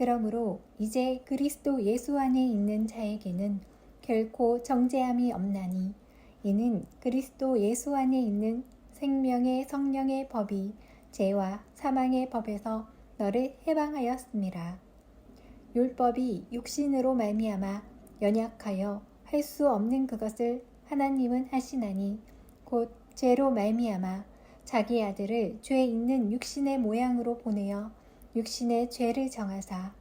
그러므로 이제 그리스도 예수 안에 있는 자에게는 결코 정죄함이 없나니 이는 그리스도 예수 안에 있는 생명의 성령의 법이 죄와 사망의 법에서 너를 해방하였음이라. 율법이 육신으로 말미암아 연약하여 할 수 없는 그것을 하나님은 하시나니 곧 죄로 말미암아 자기 아들을 죄 있는 육신의 모양으로 보내어 육신의 죄를 정하사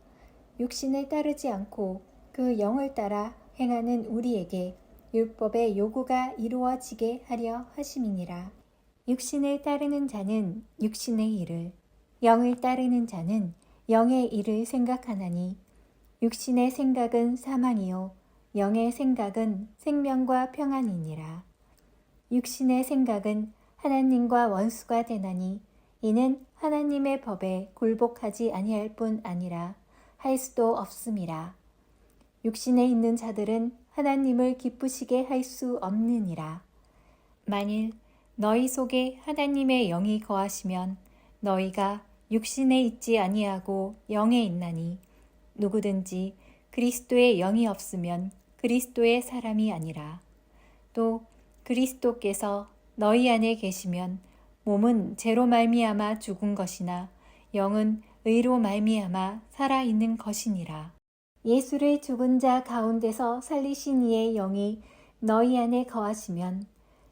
육신을 따르지 않고 그 영을 따라 행하는 우리에게 율법의 요구가 이루어지게 하려 하심이니라. 육신을 따르는 자는 육신의 일을, 영을 따르는 자는 영의 일을 생각하나니 육신의 생각은 사망이요 영의 생각은 생명과 평안이니라. 육신의 생각은 하나님과 원수가 되나니 이는 하나님의 법에 굴복하지 아니할 뿐 아니라 할 수도 없음이라. 육신에 있는 자들은 하나님을 기쁘시게 할 수 없느니라. 만일 너희 속에 하나님의 영이 거하시면 너희가 육신에 있지 아니하고 영에 있나니 누구든지 그리스도의 영이 없으면 그리스도의 사람이 아니라. 또 그리스도께서 너희 안에 계시면 몸은 죄로 말미암아 죽은 것이나 영은 의로 말미암아 살아있는 것이니라. 예수를 죽은 자 가운데서 살리신 이의 영이 너희 안에 거하시면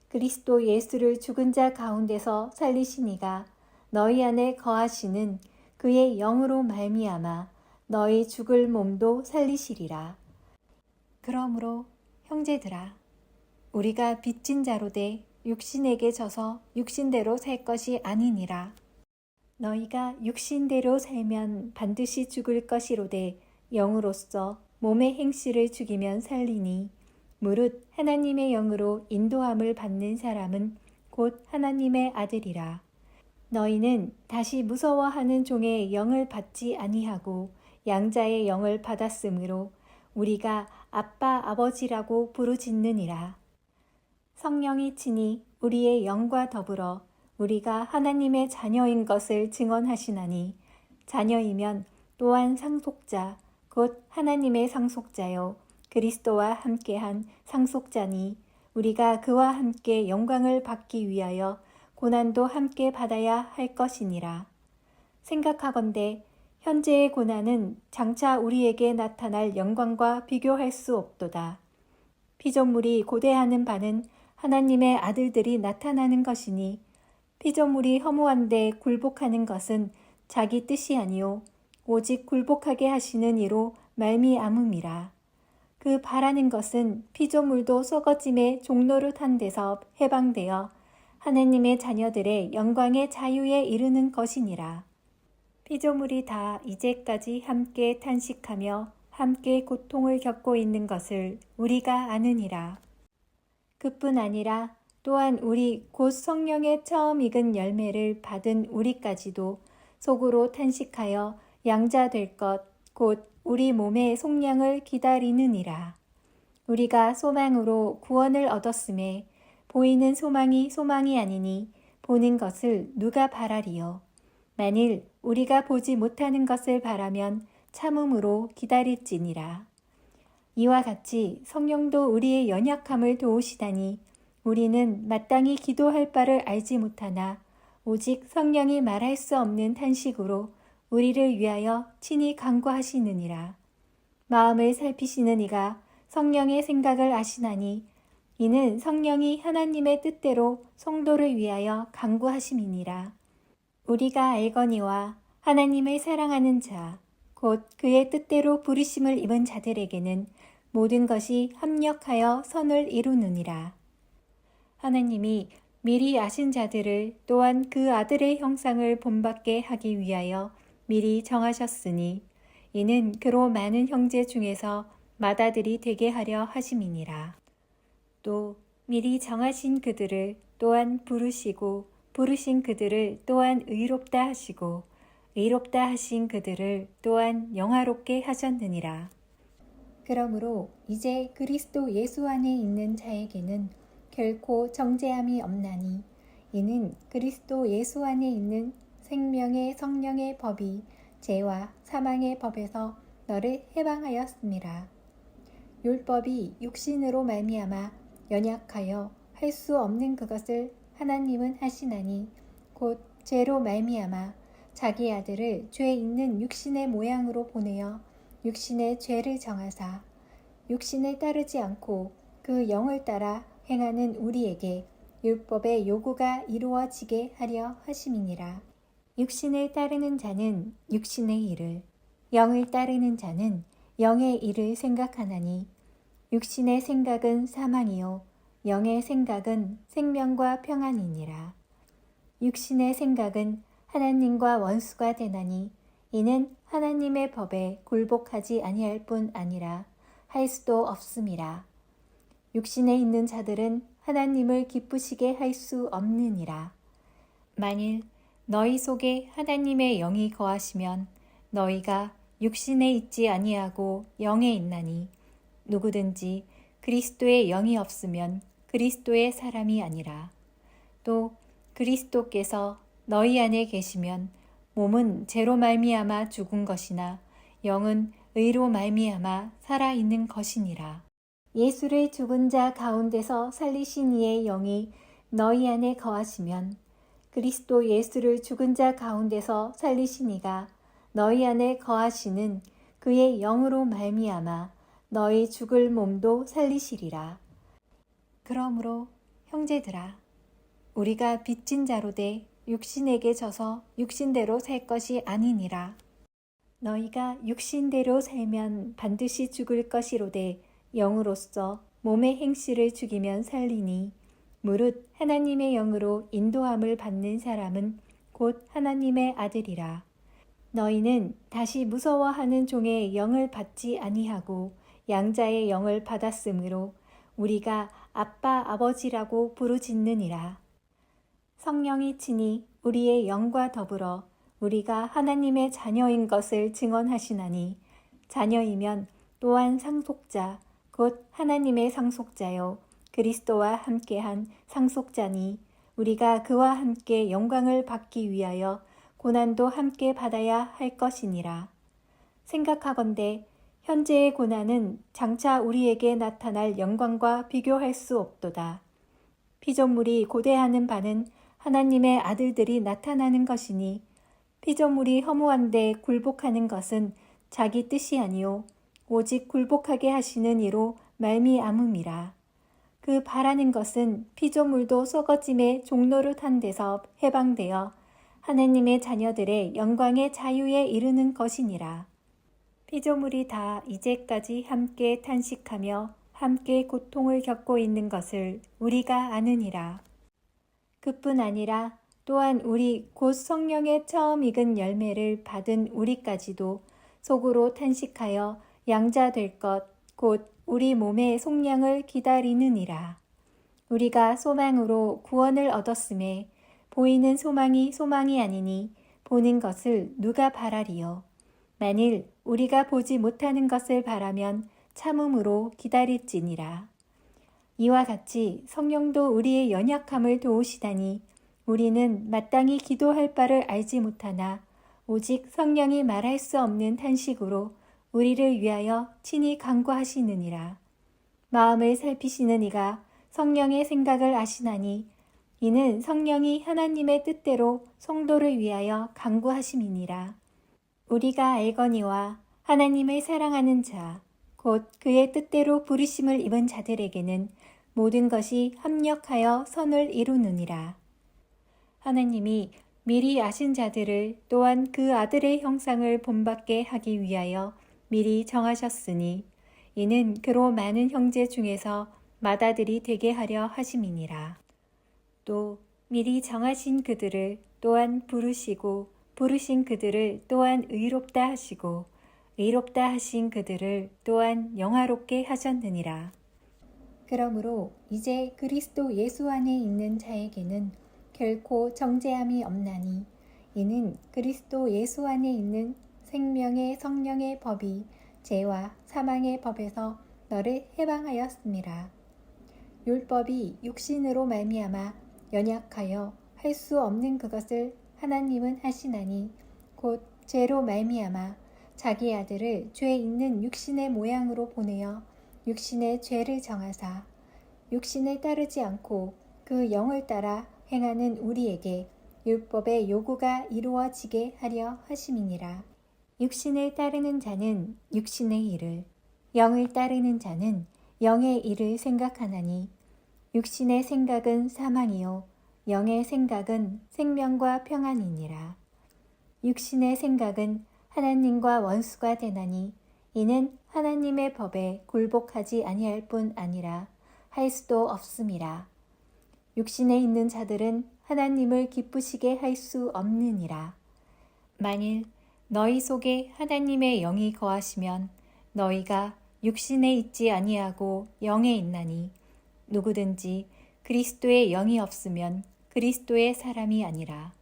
그리스도 예수를 죽은 자 가운데서 살리신 이가 너희 안에 거하시는 그의 영으로 말미암아 너희 죽을 몸도 살리시리라. 그러므로 형제들아, 우리가 빚진 자로 돼 육신에게 져서 육신대로 살 것이 아니니라. 너희가 육신대로 살면 반드시 죽을 것이로되 영으로서 몸의 행실을 죽이면 살리니 무릇 하나님의 영으로 인도함을 받는 사람은 곧 하나님의 아들이라. 너희는 다시 무서워하는 종의 영을 받지 아니하고 양자의 영을 받았으므로 우리가 아빠 아버지라고 부르짖느니라. 성령이 친히 우리의 영과 더불어 우리가 하나님의 자녀인 것을 증언하시나니 자녀이면 또한 상속자 곧 하나님의 상속자요 그리스도와 함께한 상속자니 우리가 그와 함께 영광을 받기 위하여 고난도 함께 받아야 할 것이니라. 생각하건대 현재의 고난은 장차 우리에게 나타날 영광과 비교할 수 없도다. 피조물이 고대하는 바는 하나님의 아들들이 나타나는 것이니 피조물이 허무한데 굴복하는 것은 자기 뜻이 아니요 오직 굴복하게 하시는 이로 말미암음이라. 그 바라는 것은 피조물도 썩어짐의 종노릇한 데서 해방되어 하나님의 자녀들의 영광의 자유에 이르는 것이니라. 피조물이 다 이제까지 함께 탄식하며 함께 고통을 겪고 있는 것을 우리가 아느니라. 그뿐 아니라 또한 우리 곧 성령의 처음 익은 열매를 받은 우리까지도 속으로 탄식하여 양자될 것 곧 우리 몸의 속량을 기다리느니라. 우리가 소망으로 구원을 얻었음에 보이는 소망이 소망이 아니니 보는 것을 누가 바라리요. 만일 우리가 보지 못하는 것을 바라면 참음으로 기다릴지니라. 이와 같이 성령도 우리의 연약함을 도우시다니 우리는 마땅히 기도할 바를 알지 못하나 오직 성령이 말할 수 없는 탄식으로 우리를 위하여 친히 간구하시느니라. 마음을 살피시는 이가 성령의 생각을 아시나니 이는 성령이 하나님의 뜻대로 성도를 위하여 간구하심이니라. 우리가 알거니와 하나님을 사랑하는 자, 곧 그의 뜻대로 부르심을 입은 자들에게는 모든 것이 합력하여 선을 이루느니라. 하나님이 미리 아신 자들을 또한 그 아들의 형상을 본받게 하기 위하여 미리 정하셨으니 이는 그로 많은 형제 중에서 맏아들이 되게 하려 하심이니라. 또 미리 정하신 그들을 또한 부르시고 부르신 그들을 또한 의롭다 하시고 의롭다 하신 그들을 또한 영화롭게 하셨느니라. 그러므로 이제 그리스도 예수 안에 있는 자에게는 결코 정죄함이 없나니 이는 그리스도 예수 안에 있는 생명의 성령의 법이 죄와 사망의 법에서 너를 해방하였음이라. 율법이 육신으로 말미암아 연약하여 할 수 없는 그것을 하나님은 하시나니 곧 죄로 말미암아 자기 아들을 죄 있는 육신의 모양으로 보내어 육신의 죄를 정하사 육신을 따르지 않고 그 영을 따라 행하는 우리에게 율법의 요구가 이루어지게 하려 하심이니라. 육신을 따르는 자는 육신의 일을, 영을 따르는 자는 영의 일을 생각하나니 육신의 생각은 사망이요 영의 생각은 생명과 평안이니라. 육신의 생각은 하나님과 원수가 되나니 이는 하나님의 법에 굴복하지 아니할 뿐 아니라 할 수도 없음이라. 육신에 있는 자들은 하나님을 기쁘시게 할 수 없느니라. 만일 너희 속에 하나님의 영이 거하시면 너희가 육신에 있지 아니하고 영에 있나니 누구든지 그리스도의 영이 없으면 그리스도의 사람이 아니라. 또 그리스도께서 너희 안에 계시면 몸은 죄로 말미암아 죽은 것이나 영은 의로 말미암아 살아있는 것이니라. 예수를 죽은 자 가운데서 살리신 이의 영이 너희 안에 거하시면 그리스도 예수를 죽은 자 가운데서 살리신 이가 너희 안에 거하시는 그의 영으로 말미암아 너희 죽을 몸도 살리시리라. 그러므로 형제들아, 우리가 빚진 자로 돼 육신에게 져서 육신대로 살 것이 아니니라. 너희가 육신대로 살면 반드시 죽을 것이로되 영으로서 몸의 행실을 죽이면 살리니 무릇 하나님의 영으로 인도함을 받는 사람은 곧 하나님의 아들이라. 너희는 다시 무서워하는 종의 영을 받지 아니하고 양자의 영을 받았으므로 우리가 아빠 아버지라고 부르짖느니라. 성령이 친히 우리의 영과 더불어 우리가 하나님의 자녀인 것을 증언하시나니 자녀이면 또한 상속자 곧 하나님의 상속자요 그리스도와 함께한 상속자니 우리가 그와 함께 영광을 받기 위하여 고난도 함께 받아야 할 것이니라. 생각하건대 현재의 고난은 장차 우리에게 나타날 영광과 비교할 수 없도다. 피조물이 고대하는 바는 하나님의 아들들이 나타나는 것이니 피조물이 허무한데 굴복하는 것은 자기 뜻이 아니요 오직 굴복하게 하시는 이로 말미암음이라. 그 바라는 것은 피조물도 썩어짐의 종노릇한 데서 해방되어 하나님의 자녀들의 영광의 자유에 이르는 것이니라. 피조물이 다 이제까지 함께 탄식하며 함께 고통을 겪고 있는 것을 우리가 아느니라. 그뿐 아니라 또한 우리 곧 성령의 처음 익은 열매를 받은 우리까지도 속으로 탄식하여 양자 될 것 곧 우리 몸의 속량을 기다리느니라. 우리가 소망으로 구원을 얻었음에 보이는 소망이 소망이 아니니 보는 것을 누가 바라리요. 만일 우리가 보지 못하는 것을 바라면 참음으로 기다릴지니라. 이와 같이 성령도 우리의 연약함을 도우시다니 우리는 마땅히 기도할 바를 알지 못하나 오직 성령이 말할 수 없는 탄식으로 우리를 위하여 친히 간구하시느니라. 마음을 살피시는 이가 성령의 생각을 아시나니 이는 성령이 하나님의 뜻대로 성도를 위하여 간구하심이니라. 우리가 알거니와 하나님을 사랑하는 자, 곧 그의 뜻대로 부르심을 입은 자들에게는 모든 것이 합력하여 선을 이루느니라. 하나님이 미리 아신 자들을 또한 그 아들의 형상을 본받게 하기 위하여 미리 정하셨으니 이는 그로 많은 형제 중에서 맏아들이 되게 하려 하심이니라. 또 미리 정하신 그들을 또한 부르시고 부르신 그들을 또한 의롭다 하시고 의롭다 하신 그들을 또한 영화롭게 하셨느니라. 그러므로 이제 그리스도 예수 안에 있는 자에게는 결코 정죄함이 없나니 이는 그리스도 예수 안에 있는 생명의 성령의 법이 죄와 사망의 법에서 너를 해방하였음이라. 율법이 육신으로 말미암아 연약하여 할 수 없는 그것을 하나님은 하시나니 곧 죄로 말미암아 자기 아들을 죄 있는 육신의 모양으로 보내어 육신의 죄를 정하사 육신을 따르지 않고 그 영을 따라 행하는 우리에게 율법의 요구가 이루어지게 하려 하심이니라. 육신을 따르는 자는 육신의 일을, 영을 따르는 자는 영의 일을 생각하나니 육신의 생각은 사망이요 영의 생각은 생명과 평안이니라. 육신의 생각은 하나님과 원수가 되나니 이는 하나님의 법에 굴복하지 아니할 뿐 아니라 할 수도 없음이라. 육신에 있는 자들은 하나님을 기쁘시게 할 수 없느니라. 만일 너희 속에 하나님의 영이 거하시면 너희가 육신에 있지 아니하고 영에 있나니 누구든지 그리스도의 영이 없으면 그리스도의 사람이 아니라.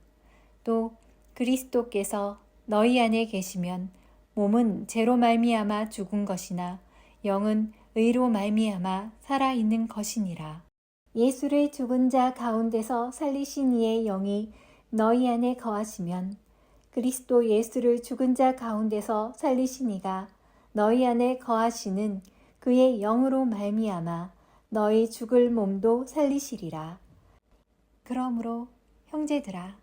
또 그리스도께서 너희 안에 계시면 몸은 죄로 말미암아 죽은 것이나 영은 의로 말미암아 살아있는 것이니라. 예수를 죽은 자 가운데서 살리신 이의 영이 너희 안에 거하시면 그리스도 예수를 죽은 자 가운데서 살리신 이가 너희 안에 거하시는 그의 영으로 말미암아 너희 죽을 몸도 살리시리라. 그러므로 형제들아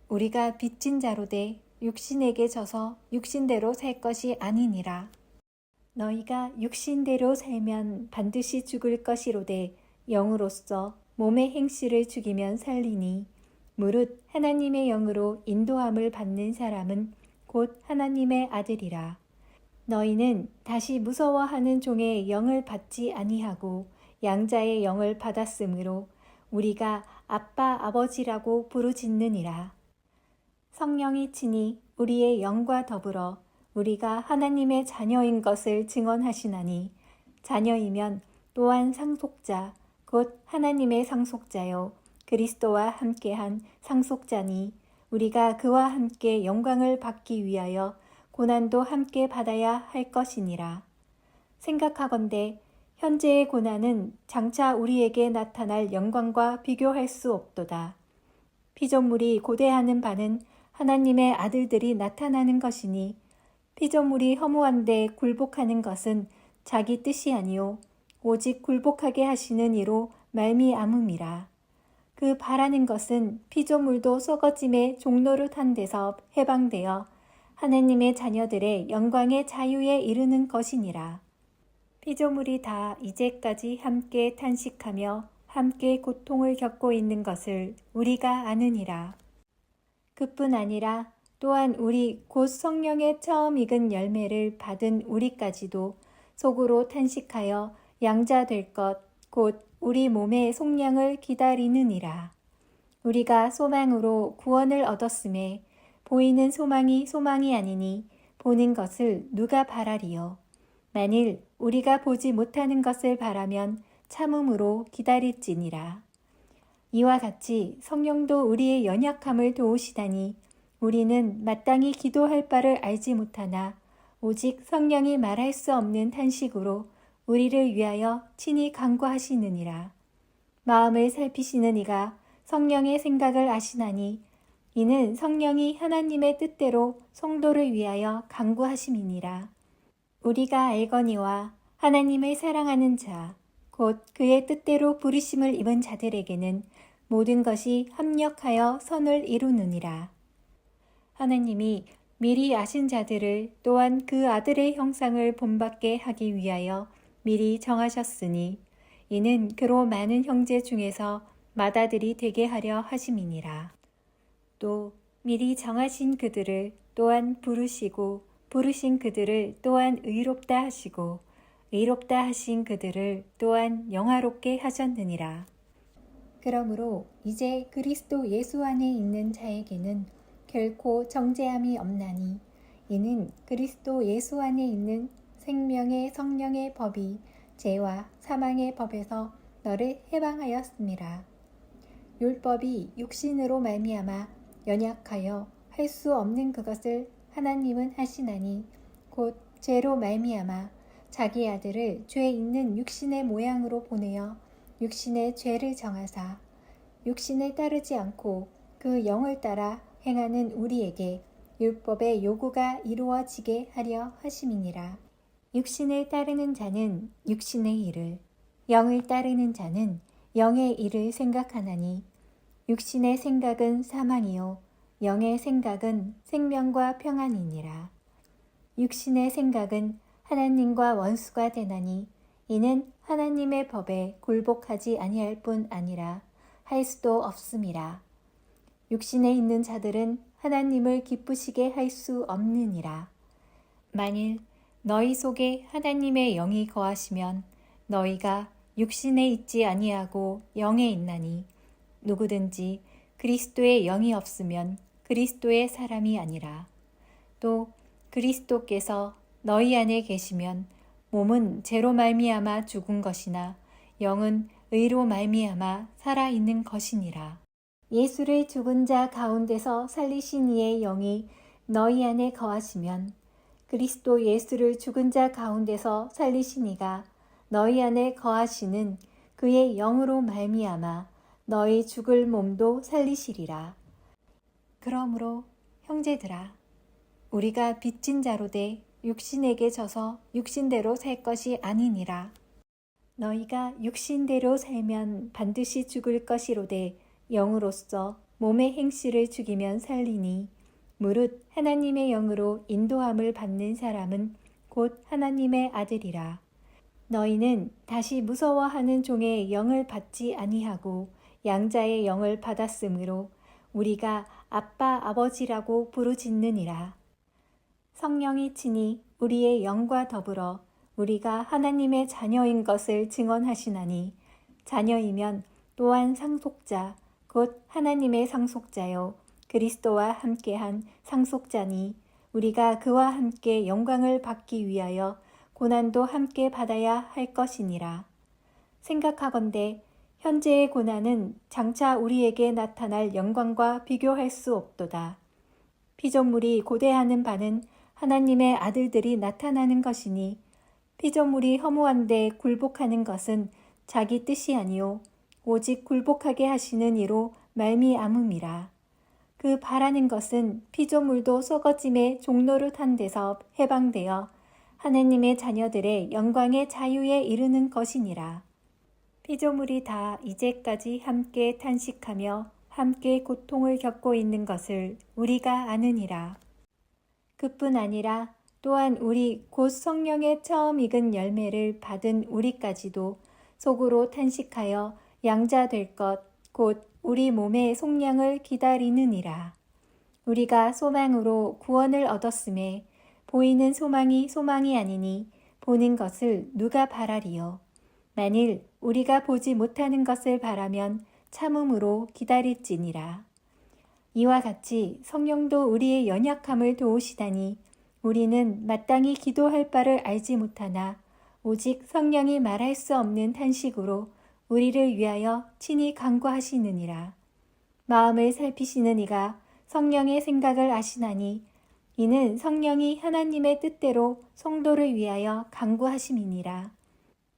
우리가 빚진 자로 돼 육신에게 져서 육신대로 살 것이 아니니라. 너희가 육신대로 살면 반드시 죽을 것이로되 영으로서 몸의 행실을 죽이면 살리니 무릇 하나님의 영으로 인도함을 받는 사람은 곧 하나님의 아들이라. 너희는 다시 무서워하는 종의 영을 받지 아니하고 양자의 영을 받았으므로 우리가 아빠 아버지라고 부르짖느니라. 성령이 친히 우리의 영과 더불어 우리가 하나님의 자녀인 것을 증언하시나니 자녀이면 또한 상속자 곧 하나님의 상속자요 그리스도와 함께한 상속자니 우리가 그와 함께 영광을 받기 위하여 고난도 함께 받아야 할 것이니라. 생각하건대 현재의 고난은 장차 우리에게 나타날 영광과 비교할 수 없도다. 피조물이 고대하는 바는 하나님의 아들들이 나타나는 것이니 피조물이 허무한데 굴복하는 것은 자기 뜻이 아니요 오직 굴복하게 하시는 이로 말미암음이라. 그 바라는 것은 피조물도 썩어짐의 종노릇한 데서 해방되어 하나님의 자녀들의 영광의 자유에 이르는 것이니라. 피조물이 다 이제까지 함께 탄식하며 함께 고통을 겪고 있는 것을 우리가 아느니라. 그뿐 아니라 또한 우리 곧 성령의 처음 익은 열매를 받은 우리까지도 속으로 탄식하여 양자 될 것 곧 우리 몸의 속량을 기다리느니라. 우리가 소망으로 구원을 얻었음에 보이는 소망이 소망이 아니니 보는 것을 누가 바라리요. 만일 우리가 보지 못하는 것을 바라면 참음으로 기다릴지니라. 이와 같이 성령도 우리의 연약함을 도우시다니 우리는 마땅히 기도할 바를 알지 못하나 오직 성령이 말할 수 없는 탄식으로 우리를 위하여 친히 간구하시느니라. 마음을 살피시는 이가 성령의 생각을 아시나니 이는 성령이 하나님의 뜻대로 성도를 위하여 간구하심이니라. 우리가 알거니와 하나님을 사랑하는 자, 곧 그의 뜻대로 부르심을 입은 자들에게는 모든 것이 합력하여 선을 이루느니라. 하나님이 미리 아신 자들을 또한 그 아들의 형상을 본받게 하기 위하여 미리 정하셨으니 이는 그로 많은 형제 중에서 맏아들이 되게 하려 하심이니라. 또 미리 정하신 그들을 또한 부르시고 부르신 그들을 또한 의롭다 하시고 의롭다 하신 그들을 또한 영화롭게 하셨느니라. 그러므로 이제 그리스도 예수 안에 있는 자에게는 결코 정죄함이 없나니 이는 그리스도 예수 안에 있는 생명의 성령의 법이 죄와 사망의 법에서 너를 해방하였음이라. 율법이 육신으로 말미암아 연약하여 할 수 없는 그것을 하나님은 하시나니 곧 죄로 말미암아 자기 아들을 죄 있는 육신의 모양으로 보내어 육신의 죄를 정하사 육신을 따르지 않고 그 영을 따라 행하는 우리에게 율법의 요구가 이루어지게 하려 하심이니라. 육신을 따르는 자는 육신의 일을, 영을 따르는 자는 영의 일을 생각하나니 육신의 생각은 사망이요 영의 생각은 생명과 평안이니라. 육신의 생각은 하나님과 원수가 되나니 이는 하나님의 법에 굴복하지 아니할 뿐 아니라 할 수도 없음이라. 육신에 있는 자들은 하나님을 기쁘시게 할 수 없느니라. 만일 너희 속에 하나님의 영이 거하시면 너희가 육신에 있지 아니하고 영에 있나니 누구든지 그리스도의 영이 없으면 그리스도의 사람이 아니라. 또 그리스도께서 너희 안에 계시면 몸은 죄로 말미암아 죽은 것이나 영은 의로 말미암아 살아있는 것이니라. 예수를 죽은 자 가운데서 살리신 이의 영이 너희 안에 거하시면 그리스도 예수를 죽은 자 가운데서 살리신 이가 너희 안에 거하시는 그의 영으로 말미암아 너희 죽을 몸도 살리시리라. 그러므로 형제들아, 우리가 빚진 자로 돼 육신에게 져서 육신대로 살 것이 아니니라. 너희가 육신대로 살면 반드시 죽을 것이로되 영으로서 몸의 행실을 죽이면 살리니 무릇 하나님의 영으로 인도함을 받는 사람은 곧 하나님의 아들이라. 너희는 다시 무서워하는 종의 영을 받지 아니하고 양자의 영을 받았으므로 우리가 아빠 아버지라고 부르짖느니라. 성령이 친히 우리의 영과 더불어 우리가 하나님의 자녀인 것을 증언하시나니 자녀이면 또한 상속자 곧 하나님의 상속자요 그리스도와 함께한 상속자니 우리가 그와 함께 영광을 받기 위하여 고난도 함께 받아야 할 것이니라. 생각하건대 현재의 고난은 장차 우리에게 나타날 영광과 비교할 수 없도다. 피조물이 고대하는 바는 하나님의 아들들이 나타나는 것이니 피조물이 허무한데 굴복하는 것은 자기 뜻이 아니요 오직 굴복하게 하시는 이로 말미암음이라. 그 바라는 것은 피조물도 썩어짐의 종노릇한 데서 해방되어 하나님의 자녀들의 영광의 자유에 이르는 것이니라. 피조물이 다 이제까지 함께 탄식하며 함께 고통을 겪고 있는 것을 우리가 아느니라. 그뿐 아니라 또한 우리 곧 성령의 처음 익은 열매를 받은 우리까지도 속으로 탄식하여 양자 될 것 곧 우리 몸의 속량을 기다리느니라. 우리가 소망으로 구원을 얻었음에 보이는 소망이 소망이 아니니 보는 것을 누가 바라리요. 만일 우리가 보지 못하는 것을 바라면 참음으로 기다릴지니라. 이와 같이 성령도 우리의 연약함을 도우시다니 우리는 마땅히 기도할 바를 알지 못하나 오직 성령이 말할 수 없는 탄식으로 우리를 위하여 친히 간구하시느니라. 마음을 살피시는 이가 성령의 생각을 아시나니 이는 성령이 하나님의 뜻대로 성도를 위하여 간구하심이니라.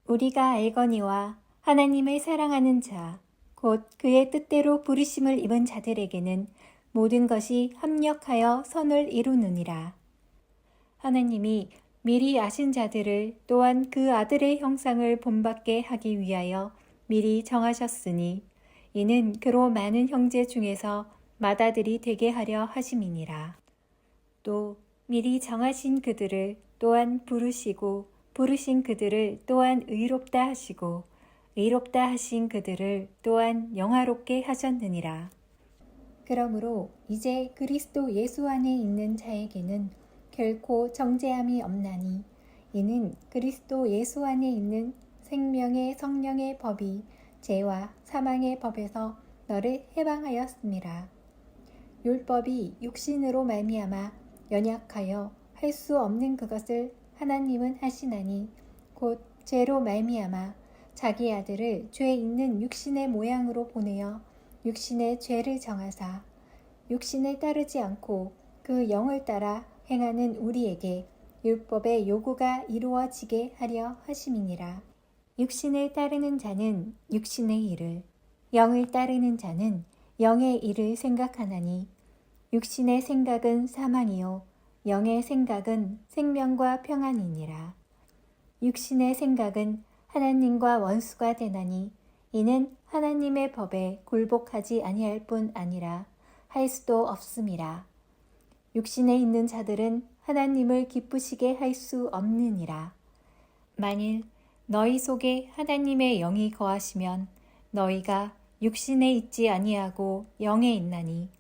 우리가 알거니와 하나님을 사랑하는 자, 곧 그의 뜻대로 부르심을 입은 자들에게는 모든 것이 합력하여 선을 이루느니라. 하나님이 미리 아신 자들을 또한 그 아들의 형상을 본받게 하기 위하여 미리 정하셨으니 이는 그로 많은 형제 중에서 맏아들이 되게 하려 하심이니라. 또 미리 정하신 그들을 또한 부르시고 부르신 그들을 또한 의롭다 하시고 의롭다 하신 그들을 또한 영화롭게 하셨느니라. 그러므로 이제 그리스도 예수 안에 있는 자에게는 결코 정죄함이 없나니 이는 그리스도 예수 안에 있는 생명의 성령의 법이 죄와 사망의 법에서 너를 해방하였음이라. 율법이 육신으로 말미암아 연약하여 할 수 없는 그것을 하나님은 하시나니 곧 죄로 말미암아 자기 아들을 죄 있는 육신의 모양으로 보내어 육신의 죄를 정하사 육신을 따르지 않고 그 영을 따라 행하는 우리에게 율법의 요구가 이루어지게 하려 하심이니라. 육신을 따르는 자는 육신의 일을, 영을 따르는 자는 영의 일을 생각하나니 육신의 생각은 사망이요 영의 생각은 생명과 평안이니라. 육신의 생각은 하나님과 원수가 되나니 이는 하나님의 법에 굴복하지 아니할 뿐 아니라 할 수도 없음이라. 육신에 있는 자들은 하나님을 기쁘시게 할 수 없느니라. 만일 너희 속에 하나님의 영이 거하시면 너희가 육신에 있지 아니하고 영에 있나니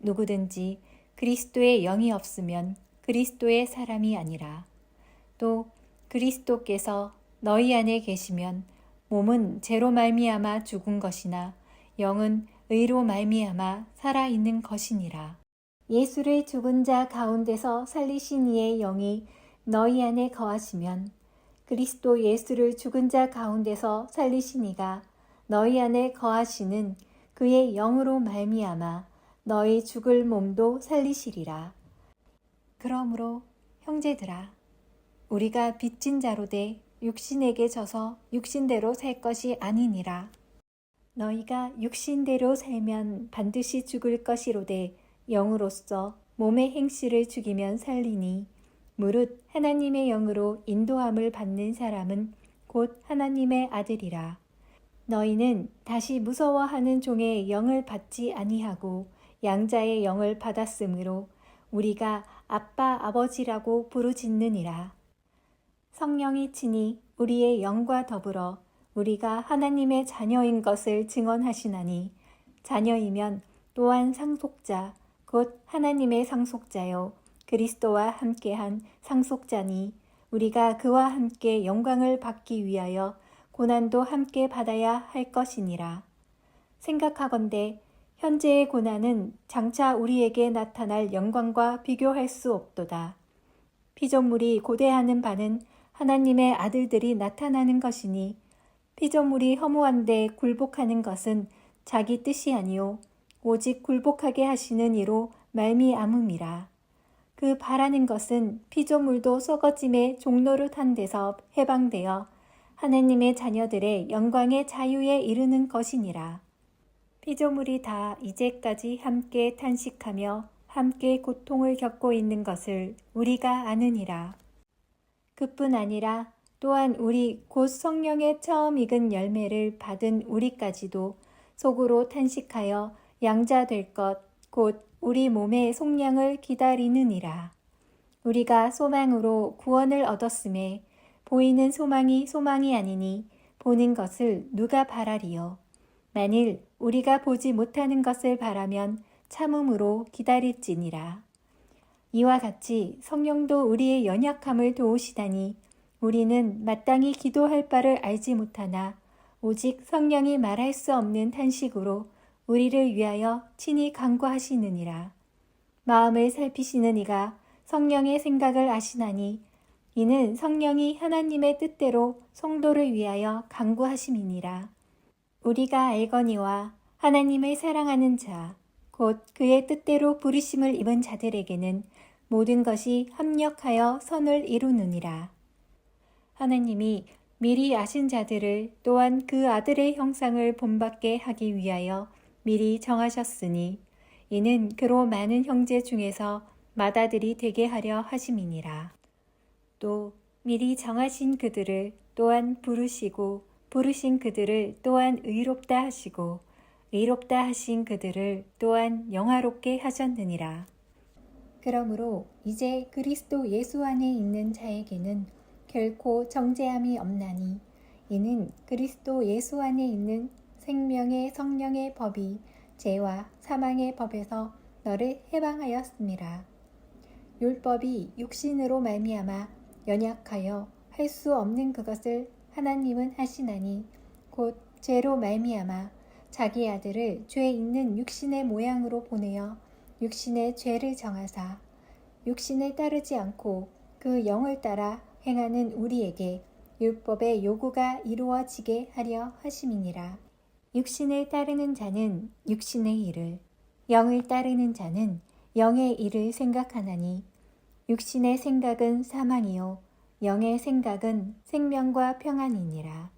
누구든지 그리스도의 영이 없으면 그리스도의 사람이 아니라. 또 그리스도께서 너희 안에 계시면 몸은 죄로 말미암아 죽은 것이나 영은 의로 말미암아 살아 있는 것이니라. 예수를 죽은 자 가운데서 살리신 이의 영이 너희 안에 거하시면 그리스도 예수를 죽은 자 가운데서 살리신 이가 너희 안에 거하시는 그의 영으로 말미암아 너희 죽을 몸도 살리시리라. 그러므로 형제들아, 우리가 빚진 자로 돼 육신에게 져서 육신대로 살 것이 아니니라. 너희가 육신대로 살면 반드시 죽을 것이로되 영으로서 몸의 행실을 죽이면 살리니 무릇 하나님의 영으로 인도함을 받는 사람은 곧 하나님의 아들이라. 너희는 다시 무서워하는 종의 영을 받지 아니하고 양자의 영을 받았으므로 우리가 아빠 아버지라고 부르짖느니라. 성령이 친히 우리의 영과 더불어 우리가 하나님의 자녀인 것을 증언하시나니 자녀이면 또한 상속자 곧 하나님의 상속자요 그리스도와 함께한 상속자니 우리가 그와 함께 영광을 받기 위하여 고난도 함께 받아야 할 것이니라. 생각하건대 현재의 고난은 장차 우리에게 나타날 영광과 비교할 수 없도다. 피조물이 고대하는 바는 하나님의 아들들이 나타나는 것이니 피조물이 허무한데 굴복하는 것은 자기 뜻이 아니요 오직 굴복하게 하시는 이로 말미암음이라. 그 바라는 것은 피조물도 썩어짐의 종노릇한 데서 해방되어 하나님의 자녀들의 영광의 자유에 이르는 것이니라. 피조물이 다 이제까지 함께 탄식하며 함께 고통을 겪고 있는 것을 우리가 아느니라. 그뿐 아니라 또한 우리 곧 성령의 처음 익은 열매를 받은 우리까지도 속으로 탄식하여 양자 될 것 곧 우리 몸의 속량을 기다리느니라. 우리가 소망으로 구원을 얻었음에 보이는 소망이 소망이 아니니 보는 것을 누가 바라리요. 만일 우리가 보지 못하는 것을 바라면 참음으로 기다릴지니라. 이와 같이 성령도 우리의 연약함을 도우시다니 우리는 마땅히 기도할 바를 알지 못하나 오직 성령이 말할 수 없는 탄식으로 우리를 위하여 친히 간구하시느니라. 마음을 살피시는 이가 성령의 생각을 아시나니 이는 성령이 하나님의 뜻대로 성도를 위하여 간구하심이니라. 우리가 알거니와 하나님을 사랑하는 자, 곧 그의 뜻대로 부르심을 입은 자들에게는 모든 것이 합력하여 선을 이루느니라. 하나님이 미리 아신 자들을 또한 그 아들의 형상을 본받게 하기 위하여 미리 정하셨으니 이는 그로 많은 형제 중에서 맏아들이 되게 하려 하심이니라. 또 미리 정하신 그들을 또한 부르시고 부르신 그들을 또한 의롭다 하시고 의롭다 하신 그들을 또한 영화롭게 하셨느니라. 그러므로 이제 그리스도 예수 안에 있는 자에게는 결코 정죄함이 없나니 이는 그리스도 예수 안에 있는 생명의 성령의 법이 죄와 사망의 법에서 너를 해방하였음이라. 율법이 육신으로 말미암아 연약하여 할 수 없는 그것을 하나님은 하시나니 곧 죄로 말미암아 자기 아들을 죄 있는 육신의 모양으로 보내어 육신의 죄를 정하사 육신을 따르지 않고 그 영을 따라 행하는 우리에게 율법의 요구가 이루어지게 하려 하심이니라. 육신을 따르는 자는 육신의 일을, 영을 따르는 자는 영의 일을 생각하나니 육신의 생각은 사망이요 영의 생각은 생명과 평안이니라.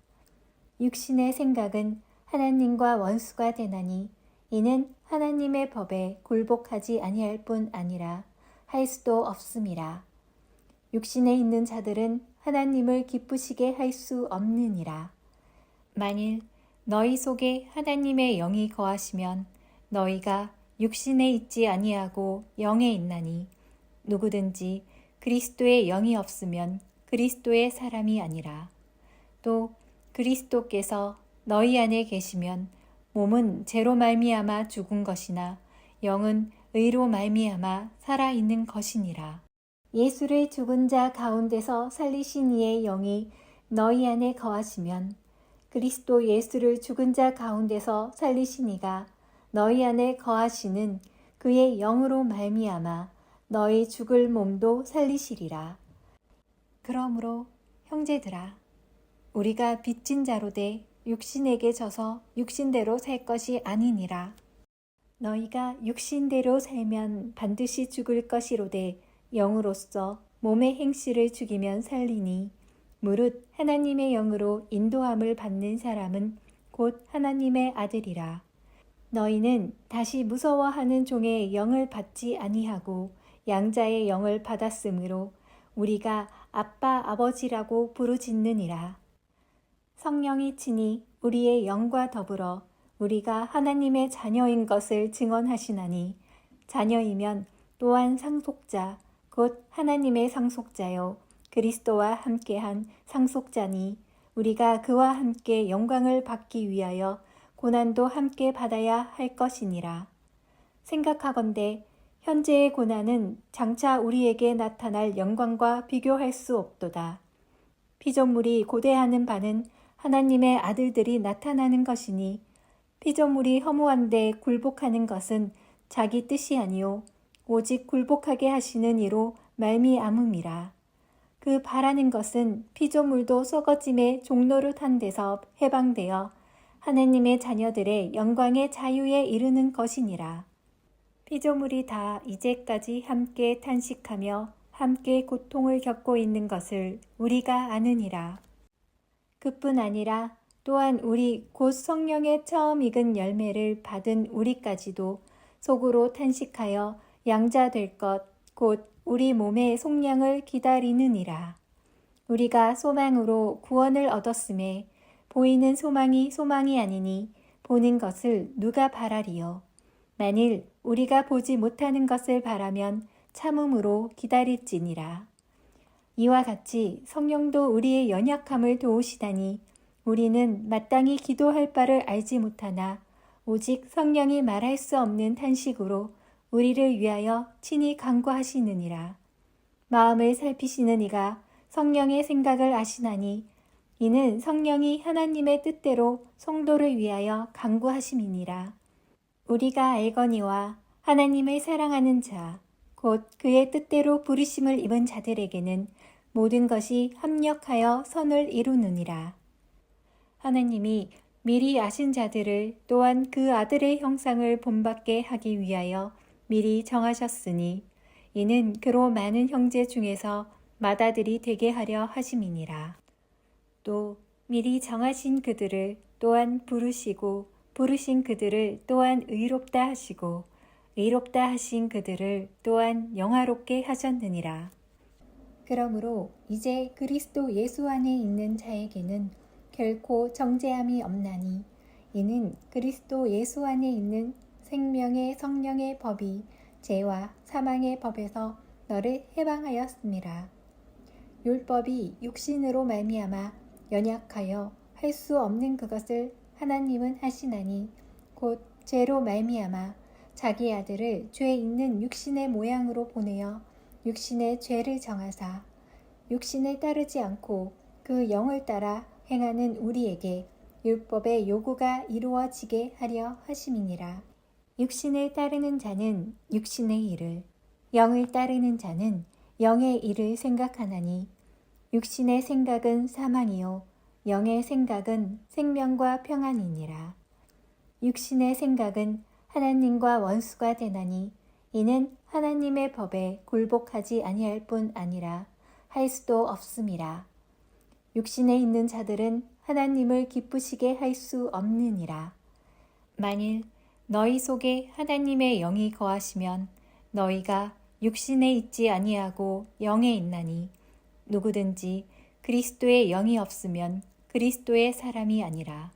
육신의 생각은 하나님과 원수가 되나니 이는 하나님의 법에 굴복하지 아니할 뿐 아니라 할 수도 없음이라. 육신에 있는 자들은 하나님을 기쁘시게 할 수 없느니라. 만일 너희 속에 하나님의 영이 거하시면 너희가 육신에 있지 아니하고 영에 있나니 누구든지 그리스도의 영이 없으면 그리스도의 사람이 아니라. 또 그리스도께서 너희 안에 계시면 몸은 죄로 말미암아 죽은 것이나 영은 의로 말미암아 살아있는 것이니라. 예수를 죽은 자 가운데서 살리신 이의 영이 너희 안에 거하시면 그리스도 예수를 죽은 자 가운데서 살리신 이가 너희 안에 거하시는 그의 영으로 말미암아 너희 죽을 몸도 살리시리라. 그러므로 형제들아, 우리가 빚진 자로 돼 육신에게 져서 육신대로 살 것이 아니니라. 너희가 육신대로 살면 반드시 죽을 것이로되 영으로서 몸의 행실을 죽이면 살리니 무릇 하나님의 영으로 인도함을 받는 사람은 곧 하나님의 아들이라. 너희는 다시 무서워하는 종의 영을 받지 아니하고 양자의 영을 받았으므로 우리가 아빠 아버지라고 부르짖느니라. 성령이 친히 우리의 영과 더불어 우리가 하나님의 자녀인 것을 증언하시나니 자녀이면 또한 상속자 곧 하나님의 상속자요 그리스도와 함께한 상속자니 우리가 그와 함께 영광을 받기 위하여 고난도 함께 받아야 할 것이니라. 생각하건대 현재의 고난은 장차 우리에게 나타날 영광과 비교할 수 없도다. 피조물이 고대하는 바는 하나님의 아들들이 나타나는 것이니 피조물이 허무한데 굴복하는 것은 자기 뜻이 아니요 오직 굴복하게 하시는 이로 말미암음이라. 그 바라는 것은 피조물도 썩어짐의 종노릇한 데서 해방되어 하나님의 자녀들의 영광의 자유에 이르는 것이니라. 피조물이 다 이제까지 함께 탄식하며 함께 고통을 겪고 있는 것을 우리가 아느니라. 그뿐 아니라 또한 우리 곧 성령의 처음 익은 열매를 받은 우리까지도 속으로 탄식하여 양자될 것 곧 우리 몸의 속량을 기다리느니라. 우리가 소망으로 구원을 얻었음에 보이는 소망이 소망이 아니니 보는 것을 누가 바라리요. 만일 우리가 보지 못하는 것을 바라면 참음으로 기다릴지니라. 이와 같이 성령도 우리의 연약함을 도우시다니 우리는 마땅히 기도할 바를 알지 못하나 오직 성령이 말할 수 없는 탄식으로 우리를 위하여 친히 간구하시느니라. 마음을 살피시는 이가 성령의 생각을 아시나니 이는 성령이 하나님의 뜻대로 성도를 위하여 간구하심이니라. 우리가 알거니와 하나님을 사랑하는 자, 곧 그의 뜻대로 부르심을 입은 자들에게는 모든 것이 합력하여 선을 이루느니라. 하나님이 미리 아신 자들을 또한 그 아들의 형상을 본받게 하기 위하여 미리 정하셨으니 이는 그로 많은 형제 중에서 맏아들이 되게 하려 하심이니라. 또 미리 정하신 그들을 또한 부르시고 부르신 그들을 또한 의롭다 하시고 의롭다 하신 그들을 또한 영화롭게 하셨느니라. 그러므로 이제 그리스도 예수 안에 있는 자에게는 결코 정죄함이 없나니 이는 그리스도 예수 안에 있는 생명의 성령의 법이 죄와 사망의 법에서 너를 해방하였음이라. 율법이 육신으로 말미암아 연약하여 할 수 없는 그것을 하나님은 하시나니 곧 죄로 말미암아 자기 아들을 죄 있는 육신의 모양으로 보내어 육신의 죄를 정하사 육신을 따르지 않고 그 영을 따라 행하는 우리에게 율법의 요구가 이루어지게 하려 하심이니라. 육신을 따르는 자는 육신의 일을, 영을 따르는 자는 영의 일을 생각하나니 육신의 생각은 사망이요 영의 생각은 생명과 평안이니라. 육신의 생각은 하나님과 원수가 되나니 이는 하나님의 법에 굴복하지 아니할 뿐 아니라 할 수도 없음이라. 육신에 있는 자들은 하나님을 기쁘시게 할 수 없느니라. 만일 너희 속에 하나님의 영이 거하시면 너희가 육신에 있지 아니하고 영에 있나니 누구든지 그리스도의 영이 없으면 그리스도의 사람이 아니라.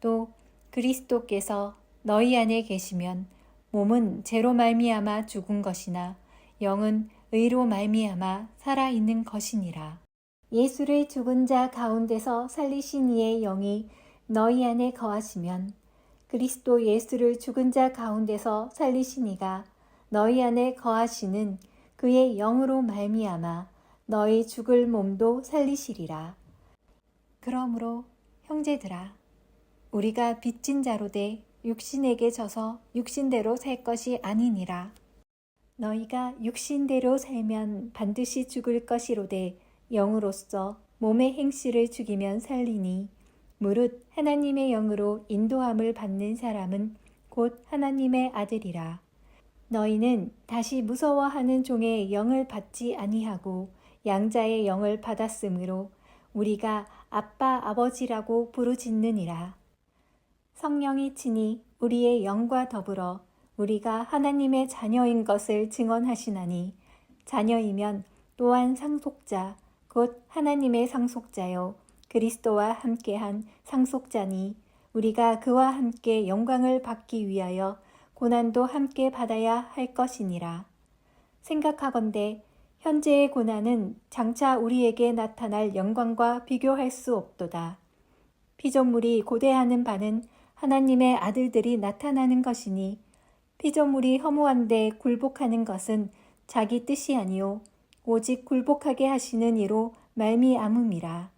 또 그리스도께서 너희 안에 계시면 몸은 죄로 말미암아 죽은 것이나 영은 의로 말미암아 살아 있는 것이니라. 예수를 죽은 자 가운데서 살리신 이의 영이 너희 안에 거하시면 그리스도 예수를 죽은 자 가운데서 살리신 이가 너희 안에 거하시는 그의 영으로 말미암아 너희 죽을 몸도 살리시리라. 그러므로 형제들아, 우리가 빚진 자로 돼 육신에게 져서 육신대로 살 것이 아니니라. 너희가 육신대로 살면 반드시 죽을 것이로되 영으로서 몸의 행실을 죽이면 살리니 무릇 하나님의 영으로 인도함을 받는 사람은 곧 하나님의 아들이라. 너희는 다시 무서워하는 종의 영을 받지 아니하고 양자의 영을 받았으므로 우리가 아빠 아버지라고 부르짖느니라. 성령이 친히 우리의 영과 더불어 우리가 하나님의 자녀인 것을 증언하시나니 자녀이면 또한 상속자 곧 하나님의 상속자요 그리스도와 함께한 상속자니 우리가 그와 함께 영광을 받기 위하여 고난도 함께 받아야 할 것이니라. 생각하건대 현재의 고난은 장차 우리에게 나타날 영광과 비교할 수 없도다. 피조물이 고대하는 바는 하나님의 아들들이 나타나는 것이니 피조물이 허무한데 굴복하는 것은 자기 뜻이 아니요 오직 굴복하게 하시는 이로 말미암음이라.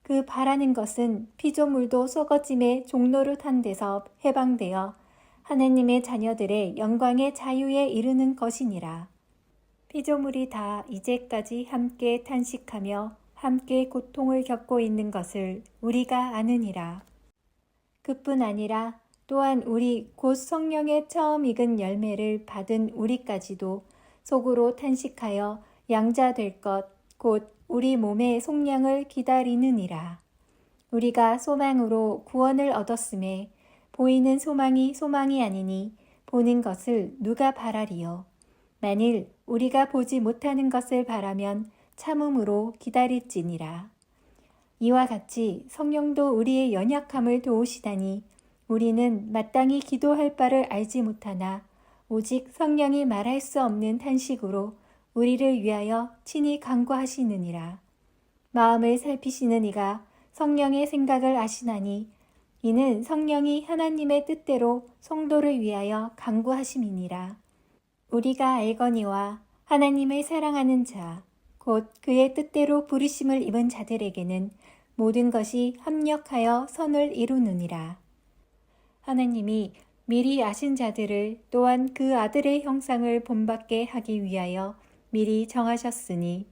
그 바라는 것은 피조물도 썩어짐의 종노릇한 데서 해방되어 하나님의 자녀들의 영광의 자유에 이르는 것이니라. 피조물이 다 이제까지 함께 탄식하며 함께 고통을 겪고 있는 것을 우리가 아느니라. 그뿐 아니라 또한 우리 곧 성령의 처음 익은 열매를 받은 우리까지도 속으로 탄식하여 양자 될 것 곧 우리 몸의 속량을 기다리느니라. 우리가 소망으로 구원을 얻었음에 보이는 소망이 소망이 아니니 보는 것을 누가 바라리요. 만일 우리가 보지 못하는 것을 바라면 참음으로 기다릴지니라. 이와 같이 성령도 우리의 연약함을 도우시다니 우리는 마땅히 기도할 바를 알지 못하나 오직 성령이 말할 수 없는 탄식으로 우리를 위하여 친히 간구하시느니라. 마음을 살피시는 이가 성령의 생각을 아시나니 이는 성령이 하나님의 뜻대로 성도를 위하여 간구하심이니라. 우리가 알거니와 하나님을 사랑하는 자, 곧 그의 뜻대로 부르심을 입은 자들에게는 모든 것이 합력하여 선을 이루느니라. 하나님이 미리 아신 자들을 또한 그 아들의 형상을 본받게 하기 위하여 미리 정하셨으니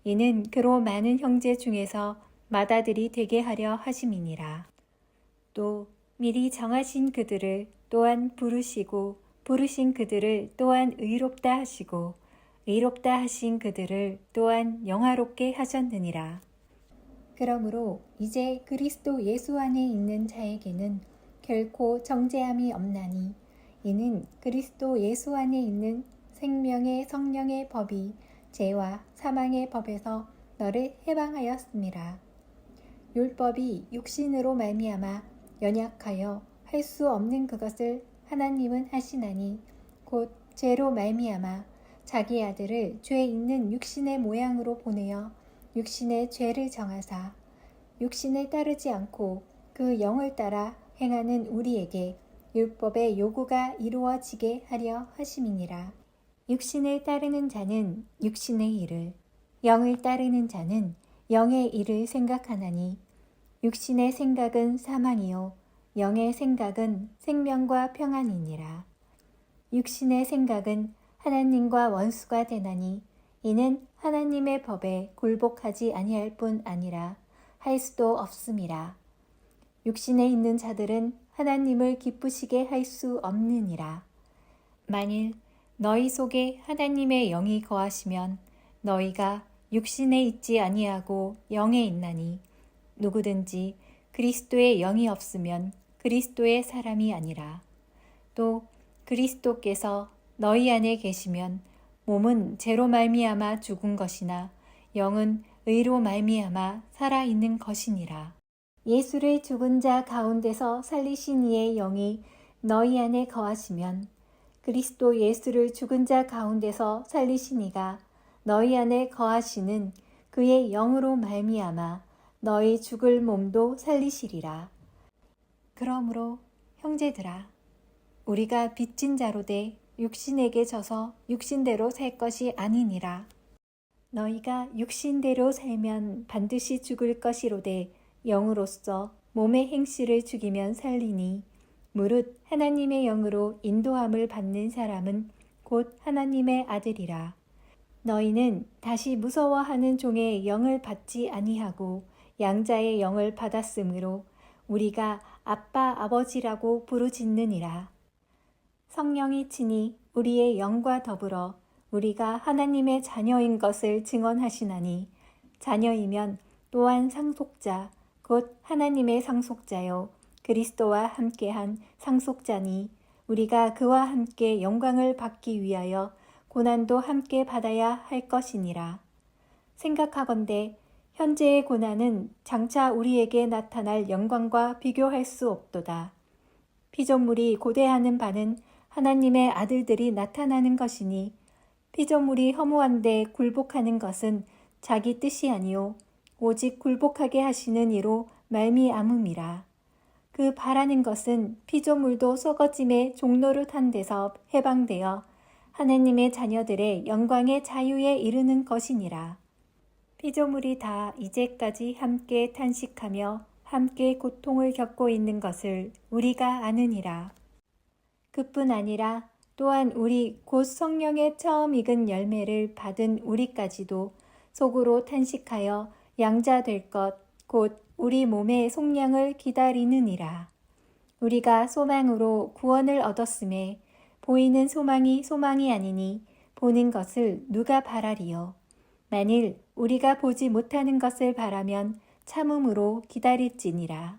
이는 그로 많은 형제 중에서 맏아들이 되게 하려 하심이니라. 또 미리 정하신 그들을 또한 부르시고 부르신 그들을 또한 의롭다 하시고 의롭다 하신 그들을 또한 영화롭게 하셨느니라. 그러므로 이제 그리스도 예수 안에 있는 자에게는 결코 정죄함이 없나니 이는 그리스도 예수 안에 있는 생명의 성령의 법이 죄와 사망의 법에서 너를 해방하였음이라. 율법이 육신으로 말미암아 연약하여 할 수 없는 그것을 하나님은 하시나니 곧 죄로 말미암아 자기 아들을 죄 있는 육신의 모양으로 보내어 육신의 죄를 정하사 육신을 따르지 않고 그 영을 따라 행하는 우리에게 율법의 요구가 이루어지게 하려 하심이니라. 육신을 따르는 자는 육신의 일을, 영을 따르는 자는 영의 일을 생각하나니 육신의 생각은 사망이요 영의 생각은 생명과 평안이니라. 육신의 생각은 하나님과 원수가 되나니 이는 하나님의 법에 굴복하지 아니할 뿐 아니라 할 수도 없음이라. 육신에 있는 자들은 하나님을 기쁘시게 할 수 없느니라. 만일 너희 속에 하나님의 영이 거하시면 너희가 육신에 있지 아니하고 영에 있나니 누구든지 그리스도의 영이 없으면 그리스도의 사람이 아니라. 또 그리스도께서 너희 안에 계시면 몸은 죄로 말미암아 죽은 것이나 영은 의로 말미암아 살아 있는 것이니라. 예수를 죽은 자 가운데서 살리신 이의 영이 너희 안에 거하시면 그리스도 예수를 죽은 자 가운데서 살리신 이가 너희 안에 거하시는 그의 영으로 말미암아 너희 죽을 몸도 살리시리라. 그러므로 형제들아, 우리가 빚진 자로 돼 육신에게 져서 육신대로 살 것이 아니니라. 너희가 육신대로 살면 반드시 죽을 것이로되 영으로서 몸의 행실을 죽이면 살리니 무릇 하나님의 영으로 인도함을 받는 사람은 곧 하나님의 아들이라. 너희는 다시 무서워하는 종의 영을 받지 아니하고 양자의 영을 받았으므로 우리가 아빠 아버지라고 부르짖느니라. 성령이 친히 우리의 영과 더불어 우리가 하나님의 자녀인 것을 증언하시나니 자녀이면 또한 상속자 곧 하나님의 상속자요 그리스도와 함께한 상속자니 우리가 그와 함께 영광을 받기 위하여 고난도 함께 받아야 할 것이니라. 생각하건대 현재의 고난은 장차 우리에게 나타날 영광과 비교할 수 없도다. 피조물이 고대하는 바는 하나님의 아들들이 나타나는 것이니 피조물이 허무한데 굴복하는 것은 자기 뜻이 아니요 오직 굴복하게 하시는 이로 말미암음이라. 그 바라는 것은 피조물도 썩어짐의 종노릇한 데서 해방되어 하나님의 자녀들의 영광의 자유에 이르는 것이니라. 피조물이 다 이제까지 함께 탄식하며 함께 고통을 겪고 있는 것을 우리가 아느니라. 그뿐 아니라 또한 우리 곧 성령의 처음 익은 열매를 받은 우리까지도 속으로 탄식하여 양자 될 것 곧 우리 몸의 속량을 기다리느니라. 우리가 소망으로 구원을 얻었음에 보이는 소망이 소망이 아니니 보는 것을 누가 바라리요. 만일 우리가 보지 못하는 것을 바라면 참음으로 기다릴지니라.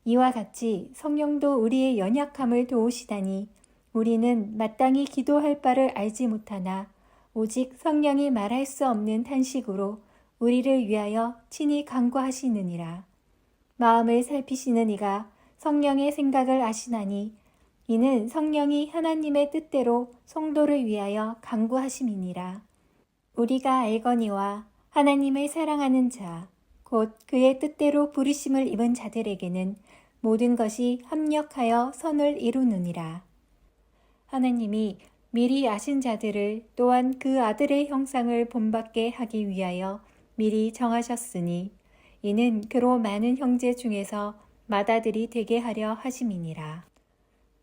이와 같이 성령도 우리의 연약함을 도우시다니 우리는 마땅히 기도할 바를 알지 못하나 오직 성령이 말할 수 없는 탄식으로 우리를 위하여 친히 간구하시느니라. 마음을 살피시는 이가 성령의 생각을 아시나니 이는 성령이 하나님의 뜻대로 성도를 위하여 간구하심이니라. 우리가 알거니와 하나님을 사랑하는 자, 곧 그의 뜻대로 부르심을 입은 자들에게는 모든 것이 합력하여 선을 이루느니라. 하나님이 미리 아신 자들을 또한 그 아들의 형상을 본받게 하기 위하여 미리 정하셨으니 이는 그로 많은 형제 중에서 맏아들이 되게 하려 하심이니라.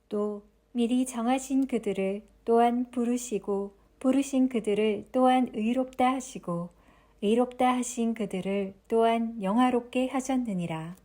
또 미리 정하신 그들을 또한 부르시고 부르신 그들을 또한 의롭다 하시고 의롭다 하신 그들을 또한 영화롭게 하셨느니라.